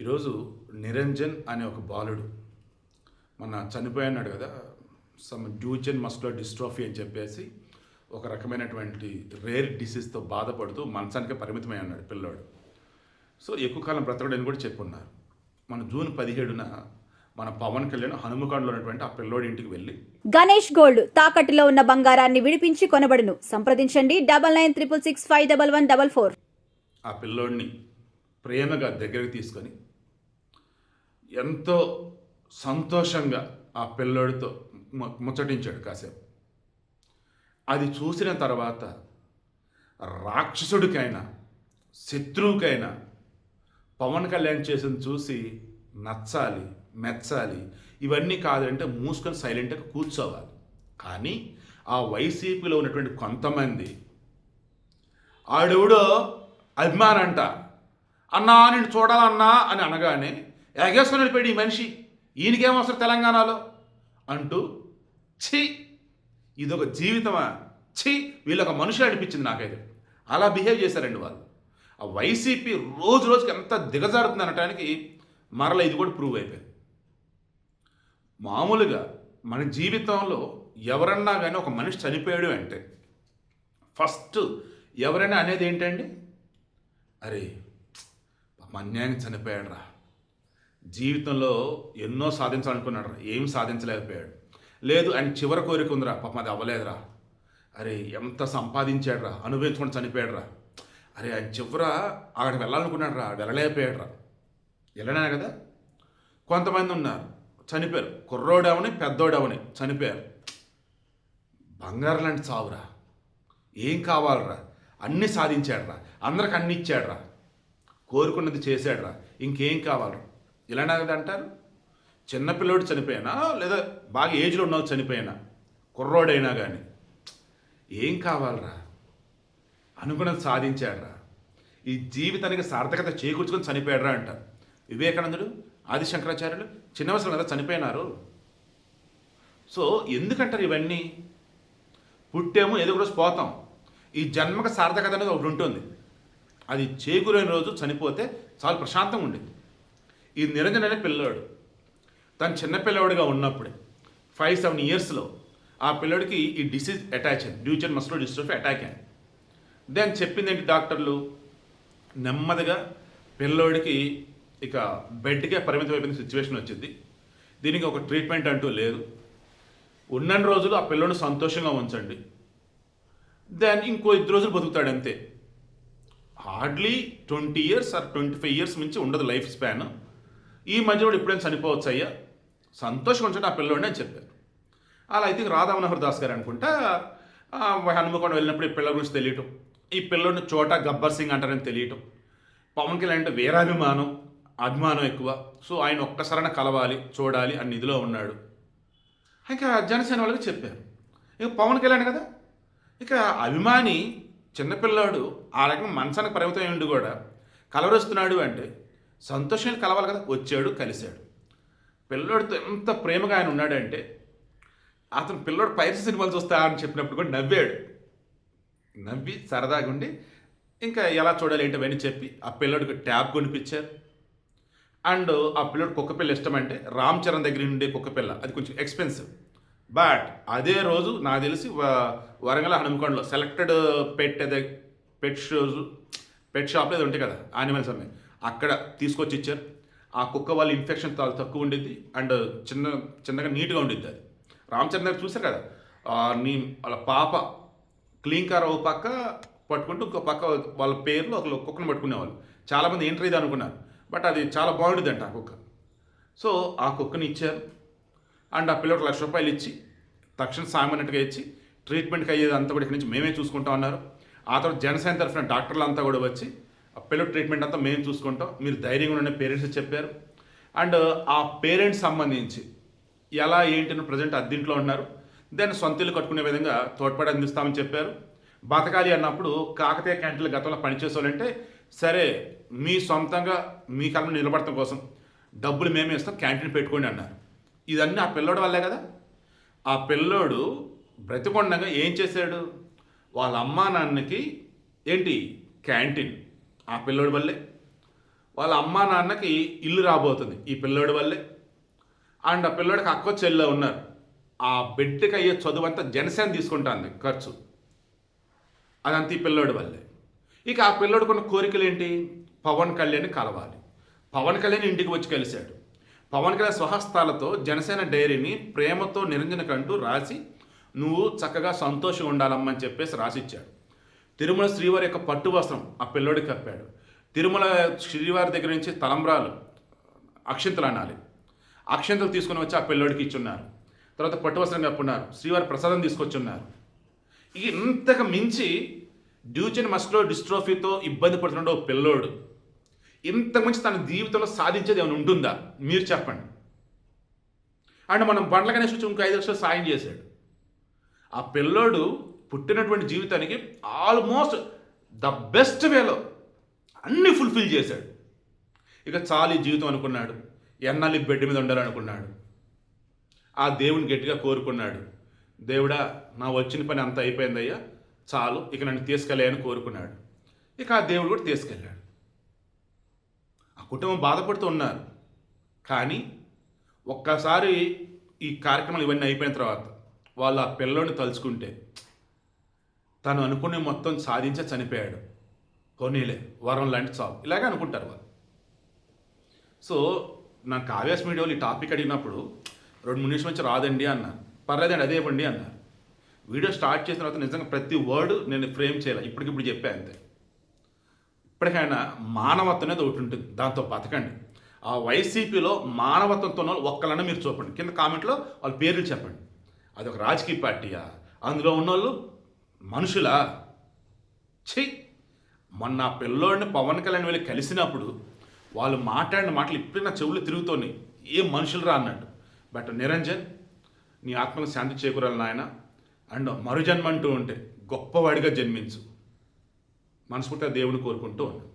ఈరోజు నిరంజన్ అనే ఒక బాలుడు చనిపోయాడు కదా. డ్యూచెన్ మస్కులర్ డిస్ట్రోఫీ అని చెప్పేసి ఒక రకమైనటువంటి రేర్ డిసీజ్తో బాధపడుతూ మంచానికే పరిమితమై ఉన్నాడు పిల్లోడు. సో ఎక్కువ కాలం బ్రతకడని కూడా చెప్పున్నారు. జూన్ 17న మన పవన్ కళ్యాణ్ హనుమకొండలో ఉన్నటువంటి ఆ పిల్లోడి ఇంటికి వెళ్ళి గణేష్ గోల్డ్ తాకట్టులో ఉన్న బంగారాన్ని విడిపించి కొనబడును. సంప్రదించండి 9966511144. ఆ పిల్లోడిని ప్రేమగా దగ్గరికి తీసుకొని ఎంతో సంతోషంగా ఆ పిల్లోడితో ముచ్చటించాడు కాసేపు. అది చూసిన తర్వాత రాక్షసుడికైనా శత్రువుకైనా పవన్ కళ్యాణ్ చేసింది చూసి నచ్చాలి, మెచ్చాలి. ఇవన్నీ కాదంటే మూసుకొని సైలెంట్గా కూర్చోవాలి. కానీ ఆ వైసీపీలో ఉన్నటువంటి కొంతమంది ఆడెవడో అభిమానంట, అన్నా నేను చూడాలన్నా అని అనగానే ఎగేసుకొని వెళ్ళిపోయాడు ఈ మనిషి, ఈయనకేమవసరం తెలంగాణలో అంటూ, ఛీ ఇదొక జీవితమా, ఛీ వీళ్ళొక మనుషులు అనిపించింది నాకైతే. అలా బిహేవ్ చేశారండి వాళ్ళు. ఆ వైసీపీ రోజు రోజుకి ఎంత దిగజారుతుంది అనటానికి మరలా ఇది కూడా ప్రూవ్ అయిపోయింది. మామూలుగా మన జీవితంలో ఎవరన్నా కానీ ఒక మనిషి చనిపోయాడు అంటే ఫస్ట్ ఎవరైనా అనేది ఏంటండి, అరే అన్యాయంగా చనిపోయాడు రా, జీవితంలో ఎన్నో సాధించాలనుకున్నాడు రా, ఏం సాధించలేకపోయాడు. లేదు ఆయన చివరి కోరిక ఉందిరా, పాపం అది అవ్వలేదురా, అరే ఎంత సంపాదించాడు రా, అనుభవించుకొని చనిపోయాడు రా, అరే ఆయన చివర అక్కడికి వెళ్ళాలనుకున్నాడు రా, వెళ్ళలేకపోయాడు రా, వెళ్ళనా కదా. కొంతమంది ఉన్నారు చనిపోయారు, కుర్రోడవని పెద్దోడవని చనిపోయారు. బంగారం లాంటి చావురా, ఏం కావాలరా, అన్నీ సాధించాడురా, అందరికి అన్ని ఇచ్చాడురా, కోరుకున్నది చేశాడురా, ఇంకేం కావాలరా, ఇలానే కదా అంటారు. చిన్నపిల్లోడు చనిపోయినా లేదా బాగా ఏజ్లో ఉన్న చనిపోయినా కుర్రోడైనా కానీ ఏం కావాలరా, అనుకున్నది సాధించాడురా, ఈ జీవితానికి సార్థకత చేకూర్చుకొని చనిపోయాడురా అంటారు. వివేకానందుడు, ఆది శంకరాచార్యులు చిన్న వయసులో కదా చనిపోయినారు. సో ఎందుకంటారు ఇవన్నీ? పుట్టేమో ఏదో ఒక రోజు పోతాం, ఈ జన్మకు సార్థకత అనేది ఒకటి ఉంటుంది, అది చేకూరైన రోజు చనిపోతే చాలా ప్రశాంతంగా ఉండేది. ఈ నిరంజన్ అనే పిల్లోడు తను చిన్నపిల్లవాడిగా ఉన్నప్పుడే 5-7 ఇయర్స్లో ఆ పిల్లోడికి ఈ డిసీజ్ అటాచ్ అయింది, డ్యూచెన్ మస్కులర్ డిస్ట్రోఫీ అటాక్ అయింది. దాన్ని చెప్పింది ఏంటి డాక్టర్లు, నెమ్మదిగా పిల్లోడికి ఇక బెడ్కే పరిమితం అయిపోయిన సిచ్యువేషన్ వచ్చింది, దీనికి ఒక ట్రీట్మెంట్ అంటూ లేదు, ఉన్న రోజులు ఆ పిల్లోడిని సంతోషంగా ఉంచండి, దాన్ని ఇంకో 2 రోజులు బతుకుతాడు అంతే. హార్డ్లీ 20 ఇయర్స్ ఆర్ 25 ఇయర్స్ మించి ఉండదు లైఫ్ స్పాన్. ఈ మధ్యలో ఎప్పుడైనా చనిపోవచ్చు అయ్యా, సంతోషంగా ఉంచండి ఆ పిల్లోడిని అని చెప్పారు. అలా అయితే రాధా మనోహర్ దాస్ గారు అనుకుంటా హనుమకొండ వెళ్ళినప్పుడు ఈ పిల్లల గురించి తెలియటం, ఈ పిల్లోడిని చోటా గబ్బర్ సింగ్ అంటారని తెలియటం, పవన్ కళ్యాణ్ అంటే అభిమానం ఎక్కువ, సో ఆయన ఒక్కసారైనా కలవాలి చూడాలి అన్న ఇదిలో ఉన్నాడు. ఇంకా జనసేన వాళ్ళకి చెప్పారు, ఇక పవన్ కళ్యాణ్ కదా, ఇక అభిమాని చిన్నపిల్లాడు ఆ రకంగా మనసానికి పరిమితం ఉండి కూడా కలవరుస్తున్నాడు అంటే సంతోషంగా కలవాలి కదా. వచ్చాడు, కలిశాడు. పిల్లోడితో ఎంత ప్రేమగా ఆయన ఉన్నాడంటే అతను పిల్లోడు పైరసీ సినిమాలు చూస్తా అని చెప్పినప్పుడు కూడా నవ్వి సరదాగా ఉండి ఇంకా ఎలా చూడాలి ఏంటి అవన్నీ చెప్పి ఆ పిల్లోడికి ట్యాబ్ కొనిపించారు. అండ్ ఆ పిల్లోడు కుక్కపిల్ల ఇష్టమంటే రామ్ చరణ్ దగ్గర ఉండే కుక్కపిల్ల, అది కొంచెం ఎక్స్పెన్సివ్. బట్ అదే రోజు నాకు తెలిసి వరంగల్ హనుమకొండలో సెలెక్టెడ్ పెట్ షాప్లో అది ఉంటాయి కదా యానిమల్స్ అమ్మాయి, అక్కడ తీసుకొచ్చి ఇచ్చారు. ఆ కుక్క వాళ్ళ ఇన్ఫెక్షన్ చాలా తక్కువ ఉండిద్ది అండ్ చిన్నగా నీట్గా ఉండిద్ది. అది రామ్ చరణ్ దగ్గర చూశారు కదా, వాళ్ళ పాప క్లీన్ కార్ ఒక పక్క పట్టుకుంటూ ఇంకో పక్క వాళ్ళ పేర్లు ఒక కుక్కను పట్టుకునేవాళ్ళు. చాలామంది ఏంటో ఇది అనుకున్నారు, బట్ అది చాలా బాగుంటుంది అంట ఆ కుక్క. సో ఆ కుక్కని ఇచ్చారు అండ్ ఆ పిల్లలకు ₹1,00,000 ఇచ్చి తక్షణ సాయం అన్నట్టుగా ఇచ్చి ట్రీట్మెంట్కి అయ్యేది అంతా కూడా ఇక్కడి నుంచి మేమే చూసుకుంటాం అన్నారు. ఆ తర్వాత జనసేన తరఫున డాక్టర్లు అంతా కూడా వచ్చి ఆ పిల్లల ట్రీట్మెంట్ అంతా మేము చూసుకుంటాం, మీరు ధైర్యంగా ఉన్న పేరెంట్స్ చెప్పారు. అండ్ ఆ పేరెంట్స్ సంబంధించి ఎలా ఏంటిని ప్రజెంట్ అద్దీంట్లో ఉన్నారు, దాన్ని సొంత ఇల్లు కట్టుకునే విధంగా తోడ్పడి అందిస్తామని చెప్పారు. బతకాలి అన్నప్పుడు కాకతీయ క్యాంటీన్లు గతంలో పనిచేసేవాళ్ళంటే సరే మీ సొంతంగా మీ కాలంలో నిలబడటం కోసం డబ్బులు మేమే ఇస్తాం, క్యాంటీన్ పెట్టుకోండి అన్నారు. ఇదన్నీ ఆ పిల్లోడు వల్లే కదా. ఆ పిల్లోడు బ్రతికొండగా ఏం చేశాడు, వాళ్ళ అమ్మా నాన్నకి ఏంటి క్యాంటీన్ ఆ పిల్లోడి వల్లే. వాళ్ళ అమ్మా నాన్నకి ఇల్లు రాబోతుంది ఈ పిల్లోడి వల్లే. అండ్ ఆ పిల్లోడికి అక్క చెల్లె ఉన్నారు. ఆ బిడ్డకి అయ్యే చదువు అంతా జనసేన తీసుకుంటుంది ఖర్చు. అదంతా ఈ పిల్లోడి వల్లే. ఇక ఆ పిల్లోడికి ఉన్న కోరికలు ఏంటి? పవన్ కళ్యాణ్ కలవాలి. పవన్ కళ్యాణ్ ఇంటికి వచ్చి కలిశాడు. పవన్ కళ్యాణ్ స్వహస్తాలతో జనసేన డైరీని ప్రేమతో నిరంజనకంటూ రాసి నువ్వు చక్కగా సంతోషంగా ఉండాలమ్మని చెప్పేసి రాసిచ్చాడు. తిరుమల శ్రీవారి యొక్క పట్టు వస్త్రం ఆ పిల్లోడికి కప్పాడు. తిరుమల శ్రీవారి దగ్గర నుంచి తలంబ్రాలు అక్షింతలు అనాలి, అక్షింతలు తీసుకుని వచ్చి ఆ పిల్లోడికి ఇచ్చున్నారు. తర్వాత పట్టు వస్త్రం కప్పున్నారు. శ్రీవారి ప్రసాదం తీసుకొచ్చున్నారు. ఇక ఇంతకు మించి డ్యూచెన్ మస్కులర్ డిస్ట్రోఫీతో ఇబ్బంది పడుతున్న ఒక పిల్లోడు ఇంతకు మించి తన జీవితంలో సాధించేది ఏమైనా ఉంటుందా? మీరు చెప్పండి. అండ్ మనం బండ్ల గణేష్ వచ్చి ఇంకో 5 లక్షలు సాయం చేశాడు. ఆ పిల్లోడు పుట్టినటువంటి జీవితానికి ఆల్మోస్ట్ ద బెస్ట్ వేలో అన్నీ ఫుల్ఫిల్ చేశాడు. ఇక చాలు ఈ జీవితం అనుకున్నాడు. ఎన్నాళ్ళు బెడ్ మీద ఉండాలనుకున్నాడు. ఆ దేవుని గట్టిగా కోరుకున్నాడు. దేవుడా, నా వచ్చిన పని అంతా అయిపోయిందయ్యా, చాలు, ఇక నన్ను తీసుకెళ్ళాయని కోరుకున్నాడు. ఇక ఆ దేవుడు కూడా తీసుకెళ్ళాడు. ఆ కుటుంబం బాధపడుతూ ఉన్నారు. కానీ ఒక్కసారి ఈ కార్యక్రమాలు ఇవన్నీ అయిపోయిన తర్వాత వాళ్ళు ఆ పిల్లోడిని తలుచుకుంటే తను అనుకునే మొత్తం సాధించే చనిపోయాడు, పోనీలే వరం లాంటి చావు, ఇలాగే అనుకుంటారు వాళ్ళు. సో నాకు కావ్యాస్ మీడియాలో ఈ టాపిక్ అడిగినప్పుడు 2-3 నిమిషం వచ్చి రాదండి అన్నాను. పర్లేదండి అదే ఇవ్వండి అన్నారు. వీడియో స్టార్ట్ చేసిన తర్వాత నిజంగా ప్రతి వర్డ్ నేను ఫ్రేమ్ చేయాలి, ఇప్పటికిప్పుడు చెప్పా అంతే. ఇప్పటికైనా మానవత్వం అనేది ఒకటి ఉంటుంది, దాంతో బతకండి. ఆ వైసీపీలో మానవత్వంతో ఉన్న వాళ్ళు ఒక్కలన్నా మీరు చూపండి. కింద కామెంట్లో వాళ్ళ పేర్లు చెప్పండి. అది ఒక రాజకీయ పార్టీయా? అందులో ఉన్నోళ్ళు మనుషులా? ఛీ! మొన్న ఆ పిల్లోడిని పవన్ కళ్యాణ్ వెళ్ళి కలిసినప్పుడు వాళ్ళు మాట్లాడిన మాటలు ఇప్పుడు నా చెవులు తిరుగుతోని ఏం మనుషులు రా అన్నట్టు. బట్ నిరంజన్, నీ ఆత్మకు శాంతి చేకూరాలి నాయన. అండ్ మరుజన్మ అంటూ ఉంటే గొప్పవాడిగా జన్మించు. మనస్ఫూర్తిగా దేవుని కోరుకుంటూ ఉన్నాను.